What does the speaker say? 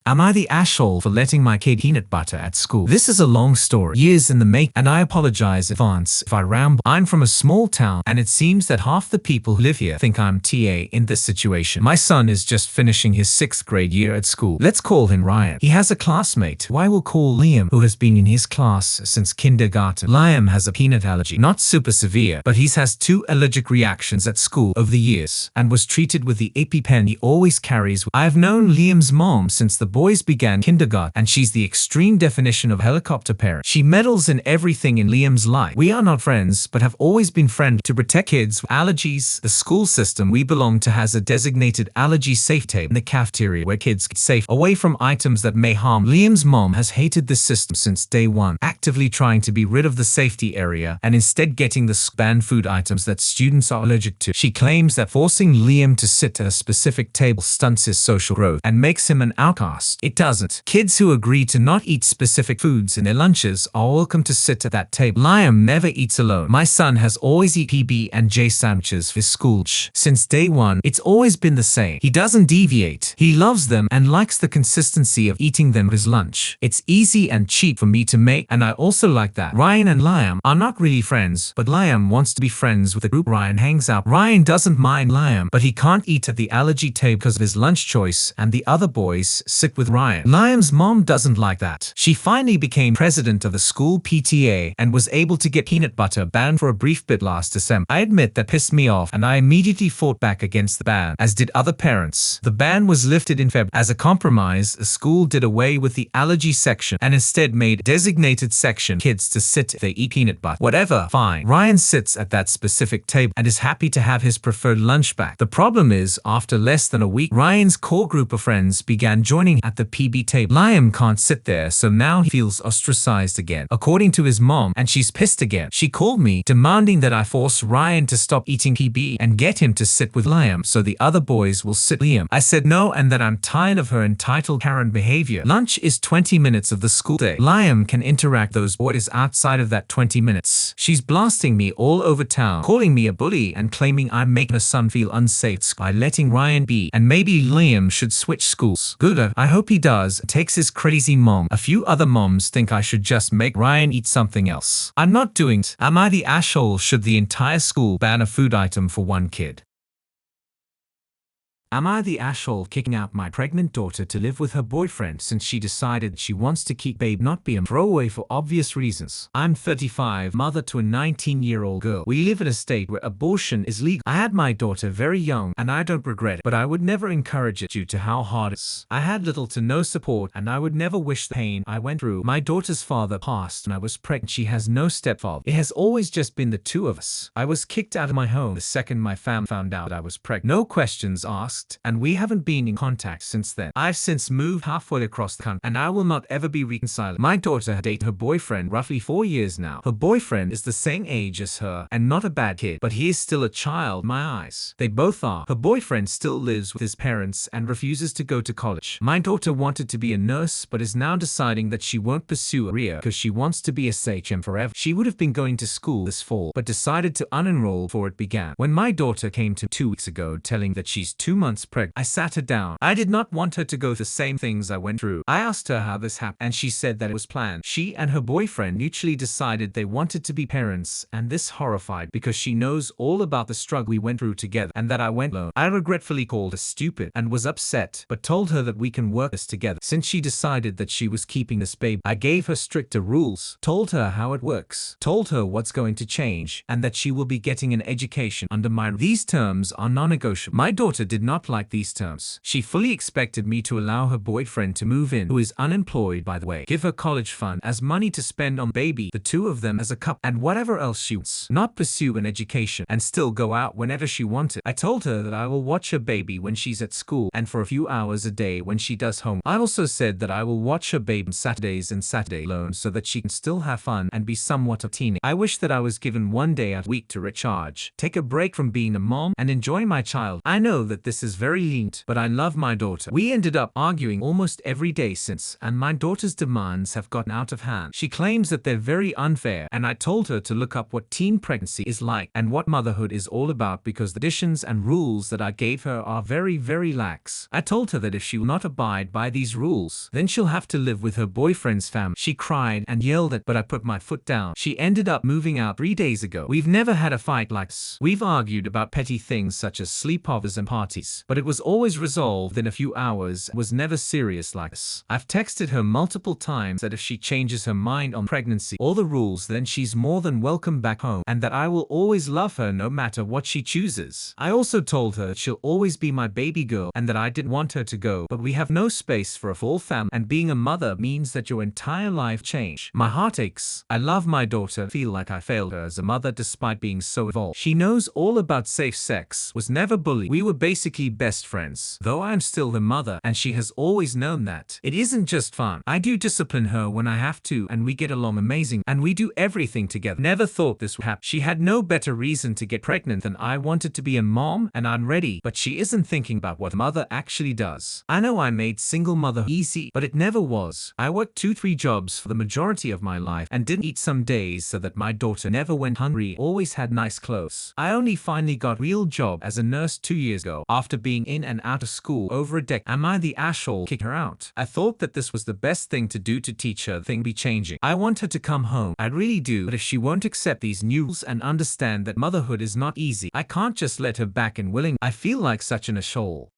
Am I the asshole for letting my kid peanut butter at school? This is a long story, years in the make, and I apologize in advance if I ramble. I'm from a small town, and it seems that half the people who live here think I'm TA in this situation. My son is just finishing his 6th grade year at school. Let's call him Ryan. He has a classmate who I will call Liam, who has been in his class since kindergarten. Liam has a peanut allergy, not super severe, but he's has 2 allergic reactions at school over the years, and was treated with the EpiPen he always carries. I have known Liam's mom since the boys began kindergarten, and she's the extreme definition of helicopter parent. She meddles in everything in Liam's life. We are not friends, but have always been friendly to protect kids with allergies. The school system we belong to has a designated allergy safe tape in the cafeteria where kids get safe away from items that may harm. Liam's mom has hated this system since day one, actively trying to be rid of the safety area and instead getting the banned food items that students are allergic to. She claims that forcing Liam to sit at a specific table stunts his social growth and makes him an outcast. It doesn't. Kids who agree to not eat specific foods in their lunches are welcome to sit at that table. Liam never eats alone. My son has always eaten PB&J sandwiches for his school. Since day one, it's always been the same. He doesn't deviate. He loves them and likes the consistency of eating them with his lunch. It's easy and cheap for me to make, and I also like that. Ryan and Liam are not really friends, but Liam wants to be friends with the group Ryan hangs out. Ryan doesn't mind Liam, but he can't eat at the allergy table because of his lunch choice, and the other boys sit with Ryan. Liam's mom doesn't like that. She finally became president of the school PTA and was able to get peanut butter banned for a brief bit last December. I admit that pissed me off, and I immediately fought back against the ban, as did other parents. The ban was lifted in February. As a compromise, the school did away with the allergy section and instead made a designated section kids to sit if they eat peanut butter. Whatever, fine. Ryan sits at that specific table and is happy to have his preferred lunch back. The problem is, after less than a week, Ryan's core group of friends began joining at the PB table. Liam can't sit there, so now he feels ostracized again, according to his mom, and she's pissed again. She called me, demanding that I force Ryan to stop eating PB and get him to sit with Liam so the other boys will sit with Liam. I said no, and that I'm tired of her entitled Karen behavior. Lunch is 20 minutes of the school day. Liam can interact those boys outside of that 20 minutes. She's blasting me all over town, calling me a bully and claiming I'm making her son feel unsafe by letting Ryan be, and maybe Liam should switch schools. Good, I hope he does. Takes his crazy mom. A few other moms think I should just make Ryan eat something else. I'm not doing it. Am I the asshole? Should the entire school ban a food item for one kid? Am I the asshole kicking out my pregnant daughter to live with her boyfriend since she decided she wants to keep babe not be a throwaway for obvious reasons? I'm 35, mother to a 19-year-old girl. We live in a state where abortion is legal. I had my daughter very young, and I don't regret it, but I would never encourage it due to how hard it is. I had little to no support, and I would never wish the pain I went through. My daughter's father passed when I was pregnant. She has no stepfather. It has always just been the two of us. I was kicked out of my home the second my fam found out I was pregnant. No questions asked, and we haven't been in contact since then. I've since moved halfway across the country, and I will not ever be reconciled. My daughter had dated her boyfriend roughly 4 years now. Her boyfriend is the same age as her, and not a bad kid, but he is still a child in my eyes. They both are. Her boyfriend still lives with his parents and refuses to go to college. My daughter wanted to be a nurse, but is now deciding that she won't pursue a career because she wants to be a SHM forever. She would have been going to school this fall, but decided to unenroll before it began. When my daughter came to 2 weeks ago telling that she's 2 months pregnant, I sat her down. I did not want her to go through the same things I went through. I asked her how this happened, and she said that it was planned. She and her boyfriend mutually decided they wanted to be parents, and this horrified because she knows all about the struggle we went through together and that I went alone. I regretfully called her stupid and was upset, but told her that we can work this together. Since she decided that she was keeping this baby, I gave her stricter rules, told her how it works, told her what's going to change, and that she will be getting an education under my. These terms are non-negotiable. My daughter did not like these terms. She fully expected me to allow her boyfriend to move in, who is unemployed by the way, give her college fund as money to spend on baby, the two of them as a couple, and whatever else she wants, not pursue an education and still go out whenever she wanted. I told her that I will watch her baby when she's at school and for a few hours a day when she does home. I also said that I will watch her baby on Saturdays and Saturday alone so that she can still have fun and be somewhat of a teenager. I wish that I was given one day a week to recharge, take a break from being a mom, and enjoy my child. I know that this is very lenient, but I love my daughter. We ended up arguing almost every day since, and my daughter's demands have gotten out of hand. She claims that they're very unfair, and I told her to look up what teen pregnancy is like and what motherhood is all about because the conditions and rules that I gave her are very, very lax. I told her that if she will not abide by these rules, then she'll have to live with her boyfriend's family. She cried and yelled at, but I put my foot down. She ended up moving out 3 days ago. We've never had a fight like this. We've argued about petty things such as sleepovers and parties, but it was always resolved in a few hours and was never serious like this. I've texted her multiple times that if she changes her mind on pregnancy or the rules, then she's more than welcome back home and that I will always love her no matter what she chooses. I also told her that she'll always be my baby girl and that I didn't want her to go, but we have no space for a full family, and being a mother means that your entire life change. My heart aches. I love my daughter, feel like I failed her as a mother despite being so evolved. She knows all about safe sex, was never bullied. We were basically best friends, though I am still the mother, and she has always known that. It isn't just fun. I do discipline her when I have to, and we get along amazing, and we do everything together. Never thought this would happen. She had no better reason to get pregnant than I wanted to be a mom, and I'm ready, but she isn't thinking about what a mother actually does. I know I made single mother easy, but it never was. I worked 2-3 jobs for the majority of my life and didn't eat some days so that my daughter never went hungry, always had nice clothes. I only finally got a real job as a nurse 2 years ago after being in and out of school over a decade. Am I the asshole kick her out? I thought that this was the best thing to do to teach her thing be changing. I want her to come home. I really do, but if she won't accept these new rules and understand that motherhood is not easy, I can't just let her back in willing. I feel like such an asshole.